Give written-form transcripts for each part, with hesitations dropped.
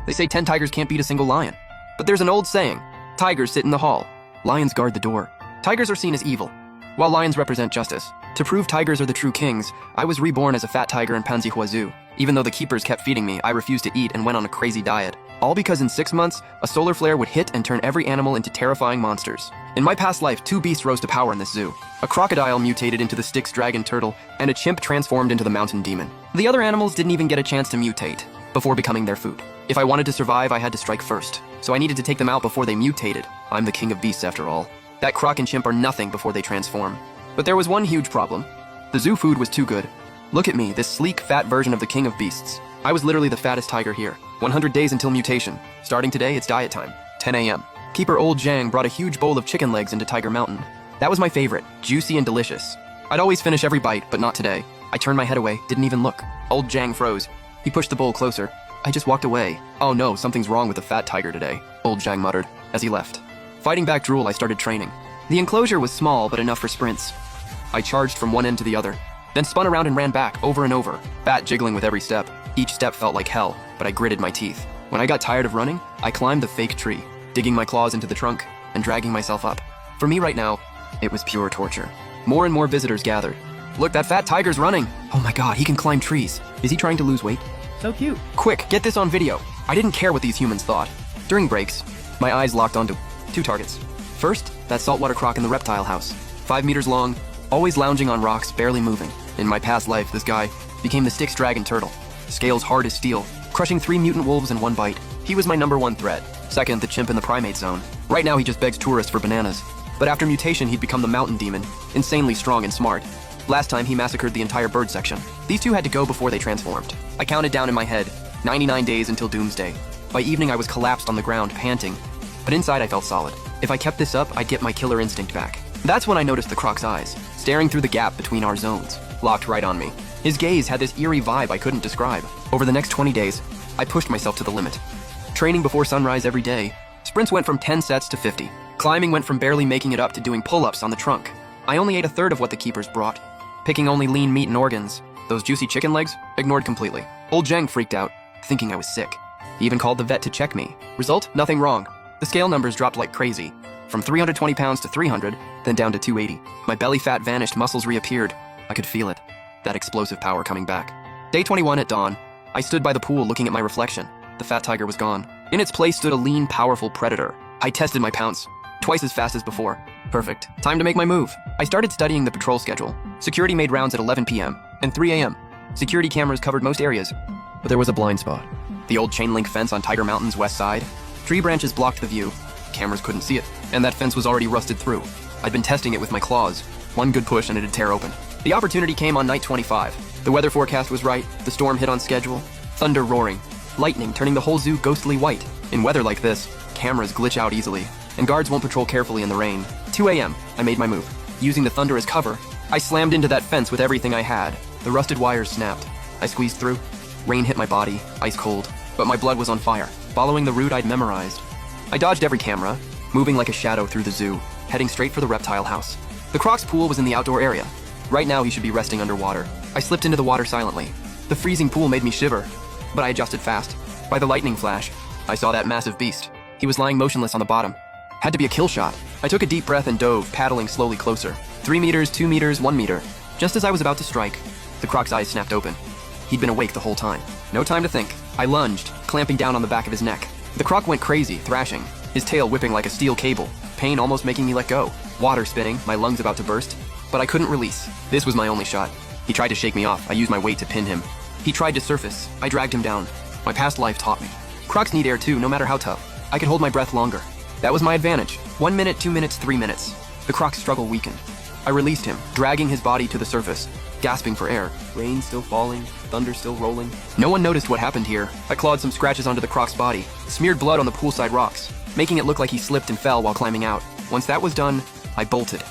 They say 10 tigers can't beat a single lion. But there's an old saying, tigers sit in the hall, lions guard the door. Tigers are seen as evil, while lions represent justice. To prove tigers are the true kings, I was reborn as a fat tiger in Panzihua Zoo. Even though the keepers kept feeding me, I refused to eat and went on a crazy diet. All because in 6 months, a solar flare would hit and turn every animal into terrifying monsters. In my past life, 2 beasts rose to power in this zoo. A crocodile mutated into the Styx dragon turtle, and a chimp transformed into the mountain demon. The other animals didn't even get a chance to mutate before becoming their food. If I wanted to survive, I had to strike first. So I needed to take them out before they mutated. I'm the king of beasts after all. That croc and chimp are nothing before they transform. But there was one huge problem. The zoo food was too good. Look at me, this sleek, fat version of the king of beasts. I was literally the fattest tiger here. 100 days until mutation. Starting today, it's diet time. 10 a.m. Keeper Old Jang brought a huge bowl of chicken legs into Tiger Mountain. That was my favorite, juicy and delicious. I'd always finish every bite, but not today. I turned my head away, didn't even look. Old Jang froze. He pushed the bowl closer. I just walked away. Oh no, something's wrong with the fat tiger today, Old Jang muttered, as he left. Fighting back drool, I started training. The enclosure was small, but enough for sprints. I charged from one end to the other, then spun around and ran back, over and over, bat jiggling with every step. Each step felt like hell, but I gritted my teeth. When I got tired of running, I climbed the fake tree, digging my claws into the trunk and dragging myself up. For me right now, it was pure torture. More and more visitors gathered. Look, that fat tiger's running. Oh my god, he can climb trees. Is he trying to lose weight? So cute. Quick, get this on video. I didn't care what these humans thought. During breaks, my eyes locked onto 2 targets. First, that saltwater croc in the reptile house. 5 meters long, always lounging on rocks, barely moving. In my past life, this guy became the Styx dragon turtle. Scales hard as steel, crushing 3 mutant wolves in one bite. He was my #1 threat. Second, the chimp in the primate zone. Right now he just begs tourists for bananas. But after mutation, he'd become the mountain demon, insanely strong and smart. Last time, he massacred the entire bird section. These 2 had to go before they transformed. I counted down in my head, 99 days until doomsday. By evening, I was collapsed on the ground, panting. But inside, I felt solid. If I kept this up, I'd get my killer instinct back. That's when I noticed the croc's eyes, staring through the gap between our zones, locked right on me. His gaze had this eerie vibe I couldn't describe. Over the next 20 days, I pushed myself to the limit. Training before sunrise every day. Sprints went from 10 sets to 50. Climbing went from barely making it up to doing pull-ups on the trunk. I only ate a third of what the keepers brought, picking only lean meat and organs. Those juicy chicken legs, ignored completely. Old Jang freaked out, thinking I was sick. He even called the vet to check me. Result, nothing wrong. The scale numbers dropped like crazy. From 320 pounds to 300, then down to 280. My belly fat vanished, muscles reappeared. I could feel it. That explosive power coming back. Day 21 at dawn, I stood by the pool looking at my reflection. The fat tiger was gone. In its place stood a lean, powerful predator. I tested my pounce, twice as fast as before. Perfect. Time to make my move. I started studying the patrol schedule. Security made rounds at 11 p.m. and 3 a.m. Security cameras covered most areas, but there was a blind spot. The old chain link fence on Tiger Mountain's west side. Tree branches blocked the view. Cameras couldn't see it, and that fence was already rusted through. I'd been testing it with my claws. One good push and it'd tear open. The opportunity came on night 25. The weather forecast was right, the storm hit on schedule. Thunder roaring, lightning turning the whole zoo ghostly white. In weather like this, cameras glitch out easily, and guards won't patrol carefully in the rain. 2 a.m., I made my move. Using the thunder as cover, I slammed into that fence with everything I had. The rusted wires snapped. I squeezed through. Rain hit my body, ice cold, but my blood was on fire, following the route I'd memorized. I dodged every camera, moving like a shadow through the zoo, heading straight for the reptile house. The croc's pool was in the outdoor area. Right now, he should be resting underwater. I slipped into the water silently. The freezing pool made me shiver, but I adjusted fast. By the lightning flash, I saw that massive beast. He was lying motionless on the bottom. Had to be a kill shot. I took a deep breath and dove, paddling slowly closer. 3 meters, 2 meters, 1 meter. Just as I was about to strike, the croc's eyes snapped open. He'd been awake the whole time. No time to think. I lunged, clamping down on the back of his neck. The croc went crazy, thrashing, his tail whipping like a steel cable, pain almost making me let go. Water spitting, my lungs about to burst, but I couldn't release. This was my only shot. He tried to shake me off. I used my weight to pin him. He tried to surface. I dragged him down. My past life taught me. Crocs need air too, no matter how tough. I could hold my breath longer. That was my advantage. 1 minute, 2 minutes, 3 minutes. The croc's struggle weakened. I released him, dragging his body to the surface, gasping for air. Rain still falling, thunder still rolling. No one noticed what happened here. I clawed some scratches onto the croc's body, smeared blood on the poolside rocks, making it look like he slipped and fell while climbing out. Once that was done, I bolted.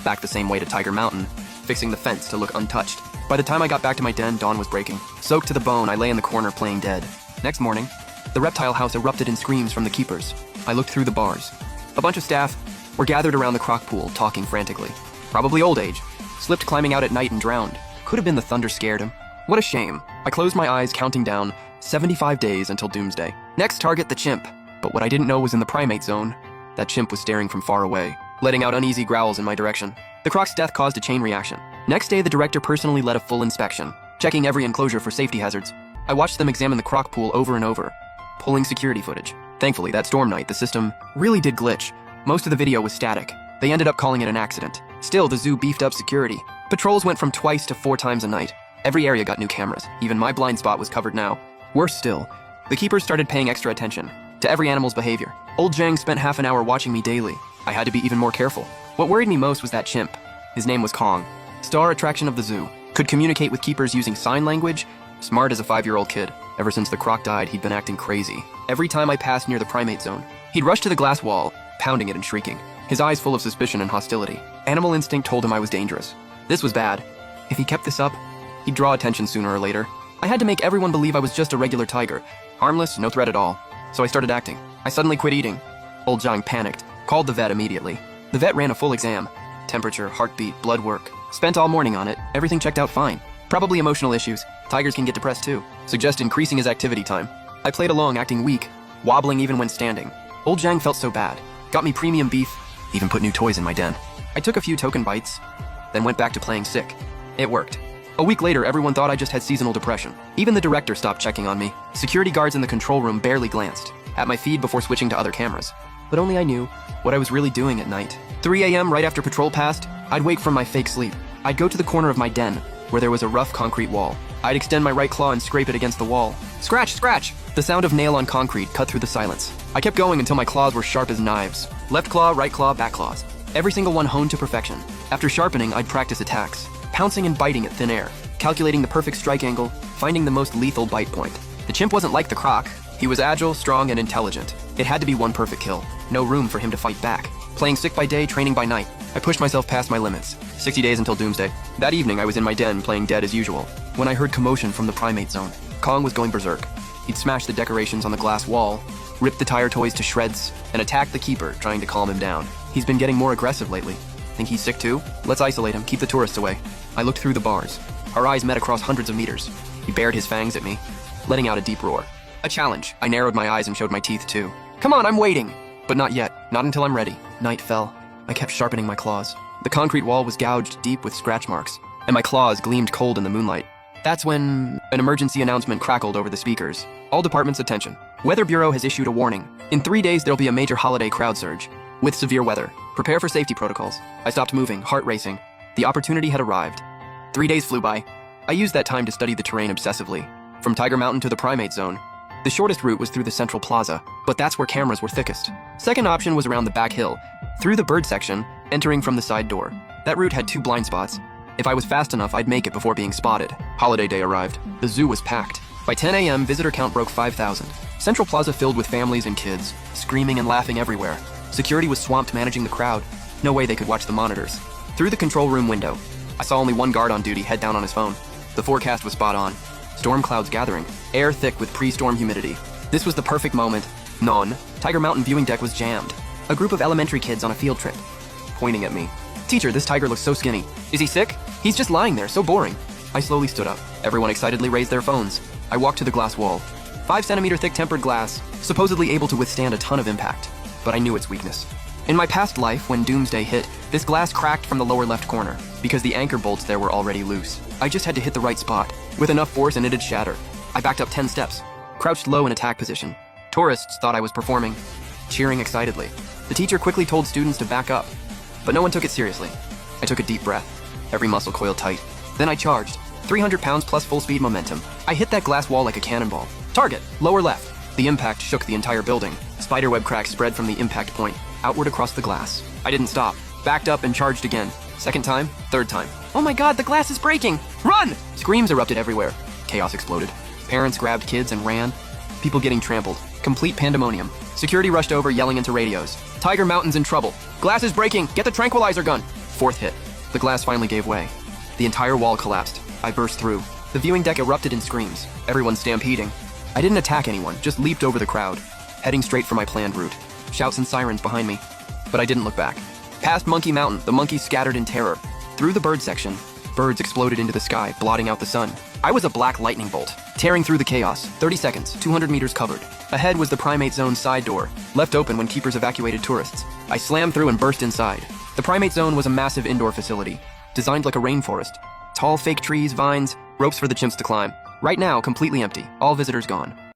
Back the same way to Tiger Mountain, fixing the fence to look untouched. By the time I got back to my den, dawn was breaking. Soaked to the bone, I lay in the corner playing dead. Next morning, the reptile house erupted in screams from the keepers. I looked through the bars. A bunch of staff were gathered around the croc pool, talking frantically. Probably old age. Slipped climbing out at night and drowned. Could have been the thunder scared him. What a shame. I closed my eyes, counting down 75 days until doomsday. Next target, the chimp. But what I didn't know was in the primate zone. That chimp was staring from far away, letting out uneasy growls in my direction. The croc's death caused a chain reaction. Next day, the director personally led a full inspection, checking every enclosure for safety hazards. I watched them examine the croc pool over and over, pulling security footage. Thankfully, that storm night, the system really did glitch. Most of the video was static. They ended up calling it an accident. Still, the zoo beefed up security. Patrols went from twice to 4 times a night. Every area got new cameras. Even my blind spot was covered now. Worse still, the keepers started paying extra attention to every animal's behavior. Old Zhang spent half an hour watching me daily. I had to be even more careful. What worried me most was that chimp. His name was Kong. Star attraction of the zoo. Could communicate with keepers using sign language. Smart as a 5-year-old kid. Ever since the croc died, he'd been acting crazy. Every time I passed near the primate zone, he'd rush to the glass wall, pounding it and shrieking, his eyes full of suspicion and hostility. Animal instinct told him I was dangerous. This was bad. If he kept this up, he'd draw attention sooner or later. I had to make everyone believe I was just a regular tiger. Harmless, no threat at all. So I started acting. I suddenly quit eating. Old Zhang panicked, called the vet immediately. The vet ran a full exam. Temperature, heartbeat, blood work. Spent all morning on it. Everything checked out fine. Probably emotional issues. Tigers can get depressed too. Suggest increasing his activity time. I played along, acting weak, wobbling even when standing. Old Zhang felt so bad. Got me premium beef, even put new toys in my den. I took a few token bites, then went back to playing sick. It worked. A week later, everyone thought I just had seasonal depression. Even the director stopped checking on me. Security guards in the control room barely glanced at my feed before switching to other cameras. But only I knew what I was really doing at night. 3 a.m. right after patrol passed, I'd wake from my fake sleep. I'd go to the corner of my den, where there was a rough concrete wall. I'd extend my right claw and scrape it against the wall. Scratch, scratch! The sound of nail on concrete cut through the silence. I kept going until my claws were sharp as knives. Left claw, right claw, back claws. Every single one honed to perfection. After sharpening, I'd practice attacks, pouncing and biting at thin air, calculating the perfect strike angle, finding the most lethal bite point. The chimp wasn't like the croc. He was agile, strong, and intelligent. It had to be one perfect kill. No room for him to fight back. Playing sick by day, training by night. I pushed myself past my limits. 60 days until doomsday. That evening, I was in my den playing dead as usual, when I heard commotion from the primate zone. Kong was going berserk. He'd smashed the decorations on the glass wall, ripped the tire toys to shreds, and attacked the keeper, trying to calm him down. He's been getting more aggressive lately. Think he's sick too? Let's isolate him, keep the tourists away. I looked through the bars. Our eyes met across hundreds of meters. He bared his fangs at me, letting out a deep roar. A challenge. I narrowed my eyes and showed my teeth too. Come on, I'm waiting! But not yet. Not until I'm ready. Night fell. I kept sharpening my claws. The concrete wall was gouged deep with scratch marks, and my claws gleamed cold in the moonlight. That's when an emergency announcement crackled over the speakers. All departments attention. Weather Bureau has issued a warning. In 3 days, there'll be a major holiday crowd surge with severe weather. Prepare for safety protocols. I stopped moving, heart racing. The opportunity had arrived. 3 days flew by. I used that time to study the terrain obsessively. From Tiger Mountain to the primate zone. The shortest route was through the central plaza, but that's where cameras were thickest. Second option was around the back hill, through the bird section, entering from the side door. That route had 2 blind spots. If I was fast enough, I'd make it before being spotted. Holiday day arrived. The zoo was packed. By 10 a.m., visitor count broke 5,000. Central Plaza filled with families and kids, screaming and laughing everywhere. Security was swamped managing the crowd. No way they could watch the monitors. Through the control room window, I saw only one guard on duty, head down on his phone. The forecast was spot on. Storm clouds gathering, air thick with pre-storm humidity. This was the perfect moment. Tiger Mountain viewing deck was jammed. A group of elementary kids on a field trip, pointing at me. Teacher, this tiger looks so skinny. Is he sick? He's just lying there, so boring. I slowly stood up. Everyone excitedly raised their phones. I walked to the glass wall. 5-centimeter thick tempered glass, supposedly able to withstand a ton of impact. But I knew its weakness. In my past life, when doomsday hit, this glass cracked from the lower left corner, because the anchor bolts there were already loose. I just had to hit the right spot. With enough force and it'd shatter. I backed up 10 steps, crouched low in attack position. Tourists thought I was performing, cheering excitedly. The teacher quickly told students to back up, but no one took it seriously. I took a deep breath, every muscle coiled tight. Then I charged, 300 pounds plus full speed momentum. I hit that glass wall like a cannonball. Target, lower left. The impact shook the entire building. Spiderweb cracks spread from the impact point, outward across the glass. I didn't stop, backed up and charged again. Second time, third time. Oh my god, the glass is breaking! Run! Screams erupted everywhere. Chaos exploded. Parents grabbed kids and ran. People getting trampled. Complete pandemonium. Security rushed over, yelling into radios. Tiger Mountain's in trouble. Glass is breaking. Get the tranquilizer gun. Fourth hit. The glass finally gave way. The entire wall collapsed. I burst through. The viewing deck erupted in screams. Everyone stampeding. I didn't attack anyone, just leaped over the crowd, heading straight for my planned route. Shouts and sirens behind me. But I didn't look back. Past Monkey Mountain, the monkeys scattered in terror. Through the bird section, birds exploded into the sky, blotting out the sun. I was a black lightning bolt. Tearing through the chaos, 30 seconds, 200 meters covered. Ahead was the primate zone side door, left open when keepers evacuated tourists. I slammed through and burst inside. The primate zone was a massive indoor facility, designed like a rainforest. Tall fake trees, vines, ropes for the chimps to climb. Right now, completely empty, all visitors gone.